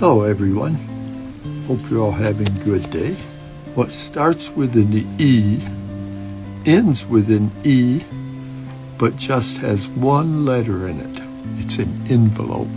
Hello everyone, hope you're all having a good day. What starts with an E, ends with an E, but just has one letter in it. It's an envelope.